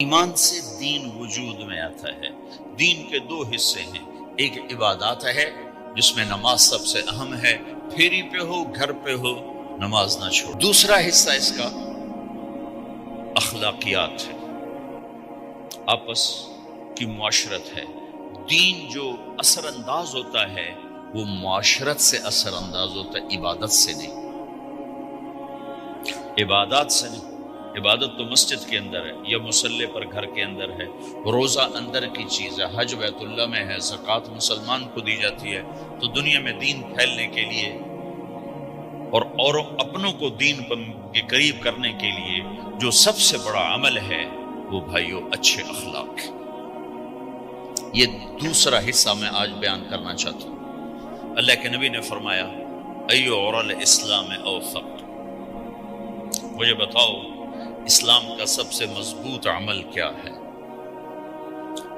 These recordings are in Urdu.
ایمان سے دین وجود میں آتا ہے۔ دین کے دو حصے ہیں، ایک عبادات ہے جس میں نماز سب سے اہم ہے، پھیری پہ ہو گھر پہ ہو نماز نہ چھوڑ۔ دوسرا حصہ اس کا اخلاقیات ہے، آپس کی معاشرت ہے۔ دین جو اثر انداز ہوتا ہے وہ معاشرت سے اثر انداز ہوتا ہے، عبادت سے نہیں، عبادات سے نہیں۔ عبادت تو مسجد کے اندر ہے یا مصلی پر گھر کے اندر ہے، روزہ اندر کی چیز ہے، حج بیت اللہ میں ہے، زکوٰۃ مسلمان کو دی جاتی ہے۔ تو دنیا میں دین پھیلنے کے لیے اور اپنوں کو دین کے قریب کرنے کے لیے جو سب سے بڑا عمل ہے وہ بھائیو اچھے اخلاق ہے۔ یہ دوسرا حصہ میں آج بیان کرنا چاہتا ہوں۔ اللہ کے نبی نے فرمایا ایو عرل اسلام اوثق، مجھے بتاؤ اسلام کا سب سے مضبوط عمل کیا ہے؟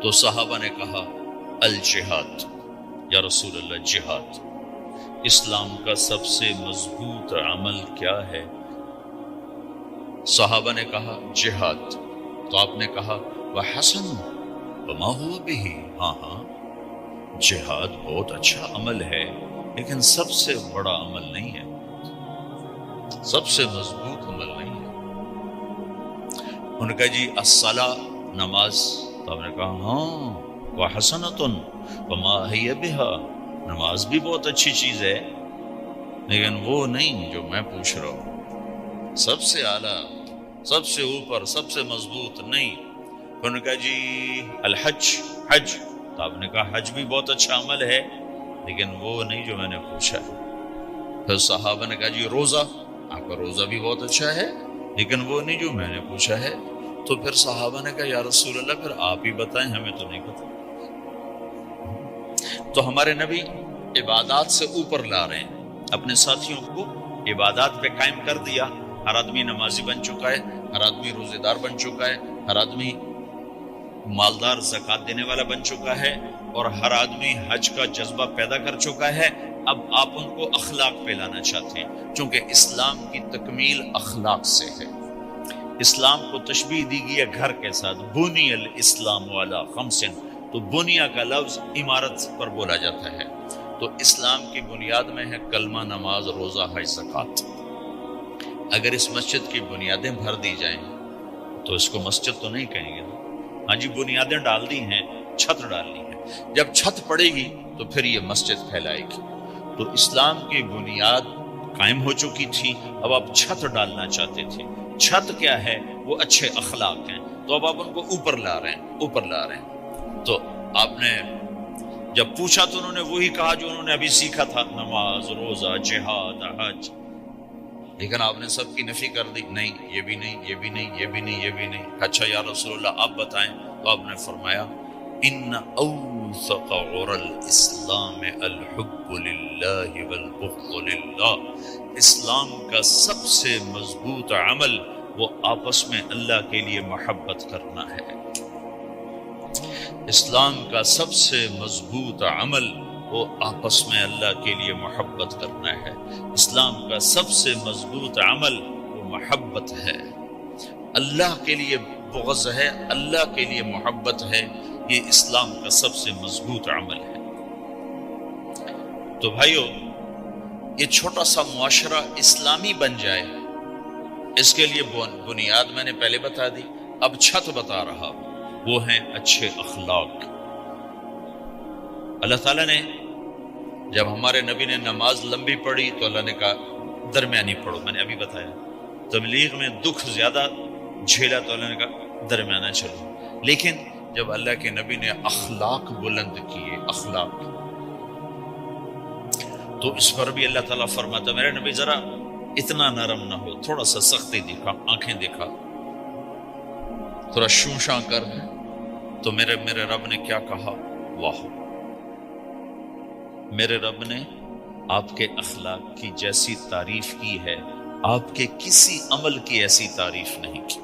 تو صحابہ نے کہا الجہاد، یا رسول اللہ جہاد۔ اسلام کا سب سے مضبوط عمل کیا ہے؟ صحابہ نے کہا جہاد۔ تو آپ نے کہا وحسن وما هو به، ہاں جہاد بہت اچھا عمل ہے لیکن سب سے بڑا عمل نہیں ہے، سب سے مضبوط عمل نہیں ہے۔ انہوں نے کہا جی الصلاۃ، نماز۔ تو آپ نے کہا ہاں وحسنۃ وما هي بها، نماز بھی بہت اچھی چیز ہے لیکن وہ نہیں جو میں پوچھ رہا ہوں، سب سے اعلیٰ، سب سے اوپر، سب سے مضبوط نہیں۔ انہوں نے کہا جی الحج، حج۔ تو آپ نے کہا حج بھی بہت اچھا عمل ہے لیکن وہ نہیں جو میں نے پوچھا ہے۔ پھر صحابہ نے کہا جی روزہ، آپ کا روزہ بھی بہت اچھا ہے لیکن وہ نہیں جو میں نے پوچھا ہے۔ تو پھر صحابہ نے کہا یا رسول اللہ پھر آپ ہی بتائیں، ہمیں تو نہیں پتا۔ تو ہمارے نبی عبادات سے اوپر لا رہے ہیں، اپنے ساتھیوں کو عبادات پہ قائم کر دیا۔ ہر آدمی نمازی بن چکا ہے، ہر آدمی روزے دار بن چکا ہے، ہر آدمی مالدار زکوٰۃ دینے والا بن چکا ہے، اور ہر آدمی حج کا جذبہ پیدا کر چکا ہے۔ اب آپ ان کو اخلاق پہ لانا چاہتے ہیں، چونکہ اسلام کی تکمیل اخلاق سے ہے۔ اسلام کو تشبیہ دی گئی ہے گھر کے ساتھ، بنی الاسلام علی خمس، تو بنیا کا لفظ عمارت پر بولا جاتا ہے۔ تو اسلام کی بنیاد میں ہے کلمہ، نماز، روزہ، حج، زکوٰۃ۔ اگر اس مسجد کی بنیادیں بھر دی جائیں تو اس کو مسجد تو نہیں کہیں گے۔ ہاں جی بنیادیں ڈال دی ہیں، چھت ڈالنی ہے، جب چھت پڑے گی تو پھر یہ مسجد کہلائے گی۔ تو اسلام کی بنیاد قائم ہو چکی تھی، اب آپ چھت ڈالنا چاہتے تھے۔ چھت کیا ہے؟ وہ اچھے اخلاق ہیں۔ تو اب آپ ان کو اوپر لا رہے ہیں، اوپر لا رہے ہیں۔ تو آپ نے جب پوچھا تو انہوں نے وہی کہا جو انہوں نے ابھی سیکھا تھا، نماز، روزہ، جہاد، حج، لیکن آپ نے سب کی نفی کر دی، نہیں یہ بھی نہیں، یہ بھی نہیں، یہ بھی نہیں، یہ بھی نہیں۔ اچھا یا رسول اللہ آپ بتائیں۔ تو آپ نے فرمایا ان اوثق عرى الاسلام الحب للہ والبغض للہ، اسلام کا سب سے مضبوط عمل وہ آپس میں اللہ کے لیے محبت کرنا ہے۔ اسلام کا سب سے مضبوط عمل وہ آپس میں اللہ کے لیے محبت کرنا ہے۔ اسلام کا سب سے مضبوط عمل وہ محبت ہے، اللہ کے لیے بغض ہے، اللہ کے لیے محبت ہے، یہ اسلام کا سب سے مضبوط عمل ہے۔ تو بھائیو یہ چھوٹا سا معاشرہ اسلامی بن جائے، اس کے لیے بنیاد میں نے پہلے بتا دی، اب چھت بتا رہا ہوں، وہ ہیں اچھے اخلاق۔ اللہ تعالیٰ نے جب ہمارے نبی نے نماز لمبی پڑھی تو اللہ نے کہا درمیانی پڑھو، میں نے ابھی بتایا۔ تبلیغ میں دکھ زیادہ جھیلا تو اللہ نے کہا درمیانہ چلو۔ لیکن جب اللہ کے نبی نے اخلاق بلند کیے، اخلاق، تو اس پر بھی اللہ تعالیٰ فرماتا میرے نبی ذرا اتنا نرم نہ ہو، تھوڑا سا سختی دکھا، آنکھیں دکھا، تھوڑا شوشاں کر۔ تو میرے رب نے کیا کہا؟ واہ، میرے رب نے آپ کے اخلاق کی جیسی تعریف کی ہے، آپ کے کسی عمل کی ایسی تعریف نہیں کی۔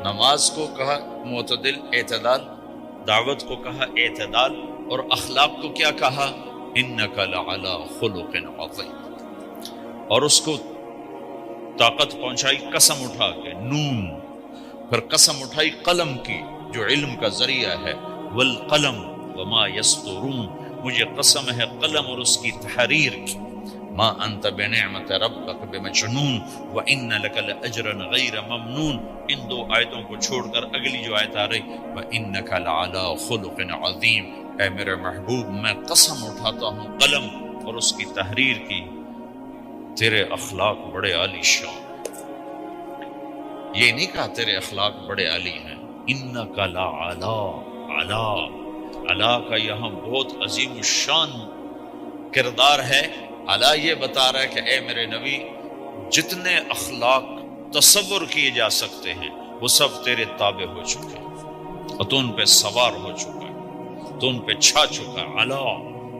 نماز کو کہا معتدل، اعتدال، دعوت کو کہا اعتدال، اور اخلاق کو کیا کہا؟ انک لعلی خلق عظیم، اور اس کو طاقت پہنچائی قسم اٹھا کے، نون پھر قسم اٹھائی قلم کی جو علم کا ذریعہ ہے، والقلم وما یسطرون، مجھے قسم ہے قلم اور اس کی تحریر کی، ما انت بنعمت ربک بمجنون وان لک لاجرا غیر ممنون۔ ان دو آیتوں کو چھوڑ کر اگلی جو آیت آ رہی، وانک لعلی خلق عظیم، اے میرے محبوب میں قسم اٹھاتا ہوں قلم اور اس کی تحریر کی، تیرے اخلاق بڑے عالی شان۔ یہ نہیں کہا تیرے اخلاق بڑے عالی ہیں، انک لعلی، علا، علا کا یہاں بہت عظیم الشان کردار ہے۔ علا یہ بتا رہا ہے کہ اے میرے نبی، جتنے اخلاق تصور کیے جا سکتے ہیں وہ سب تیرے تابع ہو چکے ہیں، اور تو ان پہ سوار ہو چکا ہے، تو ان پہ چھا چکا ہے۔ علا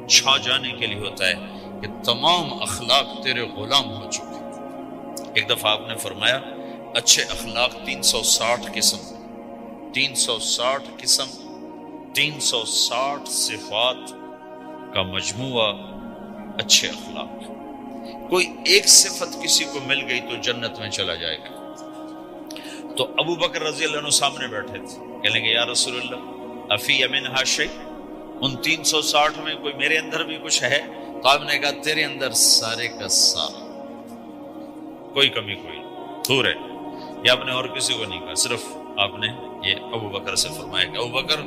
چھا جانے کے لیے ہوتا ہے کہ تمام اخلاق تیرے غلام ہو چکے ہیں۔ ایک دفعہ آپ نے فرمایا اچھے اخلاق 360 قسم، 360 قسم، 360 صفات کا مجموعہ اچھے اخلاق۔ کوئی ایک صفت کسی کو مل گئی تو جنت میں چلا جائے گا۔ تو ابو بکر رضی اللہ عنہ سامنے بیٹھے تھے، کہنے لگے یا رسول اللہ افی منہا شیء، ان 360 میں کوئی میرے اندر بھی کچھ ہے؟ تو آپ نے کہا تیرے اندر سارے کا سارا، کوئی کمی کوئی پورے۔ یہ آپ نے اور کسی کو نہیں کہا، صرف آپ نے یہ ابو بکر سے فرمایا کہ ابو بکر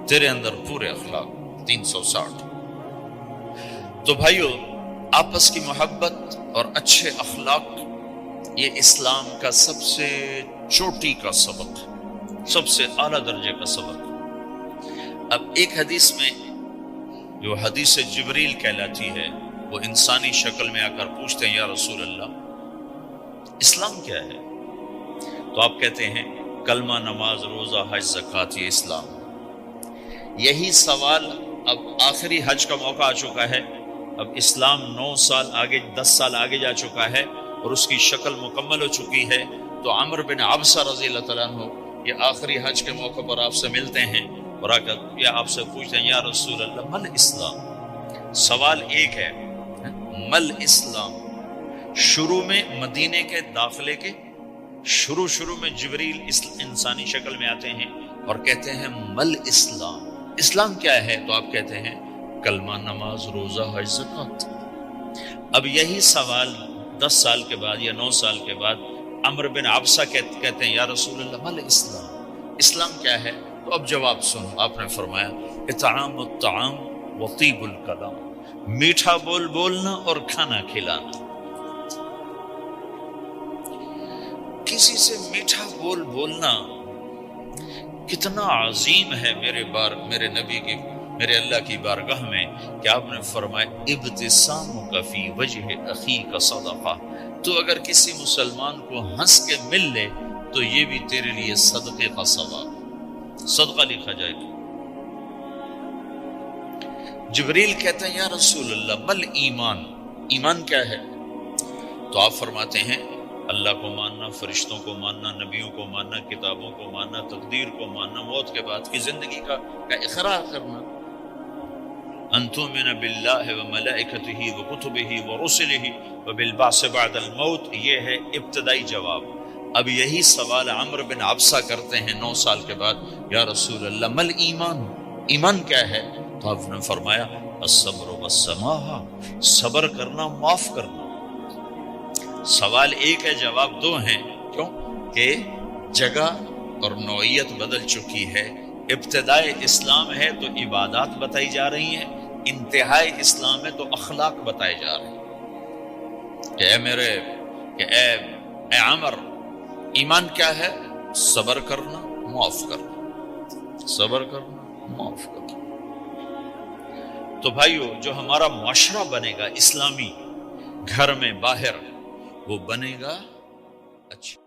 تیرے اندر پورے اخلاق 360۔ تو بھائیو، آپس کی محبت اور اچھے اخلاق یہ اسلام کا سب سے چوٹی کا سبق، سب سے اعلیٰ درجے کا سبق۔ اب ایک حدیث میں جو حدیث جبریل کہلاتی ہے، وہ انسانی شکل میں آ کر پوچھتے ہیں یا رسول اللہ اسلام کیا ہے؟ تو آپ کہتے ہیں کلمہ، نماز، روزہ، حج، زکوٰۃ، یہ اسلام۔ یہی سوال اب آخری حج کا موقع آ چکا ہے، اب اسلام 9 سال آگے، 10 سال آگے جا چکا ہے اور اس کی شکل مکمل ہو چکی ہے۔ تو عمر بن عبسہ رضی اللہ تعالیٰ عنہ یہ آخری حج کے موقع پر آپ سے ملتے ہیں اور آ کر یا آپ سے پوچھتے ہیں یا رسول اللہ مل اسلام؟ سوال ایک ہے، مل اسلام؟ شروع میں مدینے کے داخلے کے شروع میں جبریل انسانی شکل میں آتے ہیں اور کہتے ہیں مل اسلام، اسلام کیا ہے؟ تو آپ کہتے ہیں کلمہ، نماز، روزہ، حج، زکوٰۃ۔ اب یہی سوال 10 سال کے بعد یا 9 سال کے بعد عمر بن عبسہ کہتے ہیں یا رسول اللہ مل اسلام، اسلام کیا ہے؟ تو اب جواب سنو، آپ نے فرمایا اطعام الطعام وطیب الکلام، میٹھا بول بولنا اور کھانا کھلانا۔ کسی سے میٹھا بول بولنا کتنا عظیم ہے میرے نبی کی، میرے اللہ کی بارگاہ میں، کہ آپ نے فرمایا ابتسامک فی وجہ اخیک صدقہ، تو اگر کسی مسلمان کو ہنس کے مل لے تو یہ بھی تیرے لیے صدقے کا ثواب، صدقہ لکھا جائے گا۔ جبریل کہتے ہیں یا رسول اللہ مل ایمان، ایمان کیا ہے؟ تو آپ فرماتے ہیں اللہ کو ماننا، فرشتوں کو ماننا، نبیوں کو ماننا، کتابوں کو ماننا، تقدیر کو ماننا، موت کے بعد کی زندگی کا اقرار کرنا، ان تؤمن باللہ وملائکتہ وکتبہ ورسلہ وبالبعث بعد الموت، یہ ہے ابتدائی جواب۔ اب یہی سوال عمر بن عبسہ کرتے ہیں 9 سال کے بعد، یا رسول اللہ مل ایمان، ایمان کیا ہے؟ تو آپ نے فرمایا الصبر والسماحہ، صبر کرنا، معاف کرنا۔ سوال ایک ہے، جواب 2 ہیں، کیوں کہ جگہ اور نوعیت بدل چکی ہے۔ ابتدائے اسلام ہے تو عبادات بتائی جا رہی ہیں، انتہائی اسلام ہے تو اخلاق بتائے جا رہے ہیں کہ اے عمر، ایمان کیا ہے؟ صبر کرنا، معاف کرنا، صبر کرنا، معاف کرنا۔ تو بھائیو، جو ہمارا معاشرہ بنے گا اسلامی، گھر میں باہر، وہ بنے گا اچھا۔